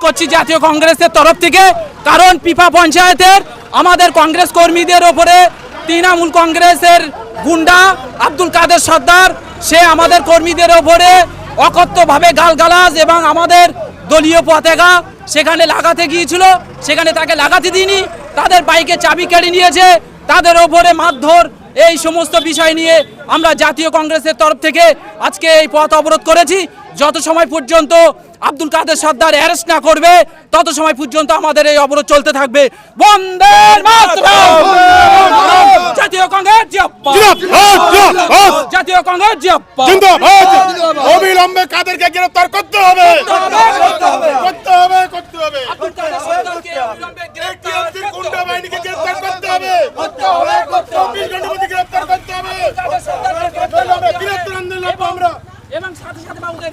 করছি জাতীয় কংগ্রেসের তরফ থেকে, কারণ পিপা পঞ্চায়েতের আমাদের কংগ্রেস কর্মীদের ওপরে তৃণমূল কংগ্রেসের গুন্ডা আব্দুল কাদের সর্দার সে আমাদের কর্মীদের ওপরে অকথ্যভাবে গালগালাজ এবং আমাদের দলীয় পতাকা সেখানে লাগাতে গিয়েছিল, সেখানে তাকে লাগাতে দিইনি, তাদের বাইকে চাবি কেড়ে নিয়েছে, তাদের ওপরে মারধর, এই সমস্ত বিষয় নিয়ে আমরা জাতীয় কংগ্রেসের তরফ থেকে আজকে এই পথ অবরোধ করেছি। যত সময় পর্যন্ত আব্দুল কাদের সর্দার অ্যারেস্ট না করবে তত সময় পর্যন্ত আমাদের এই অবরোধ চলতে থাকবে। বন্দে মাতরম! জাতীয় কংগ্রেস জিন্দাবাদ! জাতীয় কংগ্রেস জিন্দাবাদ! অবিলম্বে কাদেরকে গ্রেফতার করতে হবে, করতে হবে, করতে হবে। আব্দুল কাদের সর্দারকে অবিলম্বে গ্রেফতার ATMC গুন্ডা বাহিনীকে গ্রেফতার করতে হবে, 24 ঘন্টার মধ্যে গ্রেফতার করতে হবে। গ্রেফতার আন্দোলন আমরা এবং সাথে সাথে বাবুকে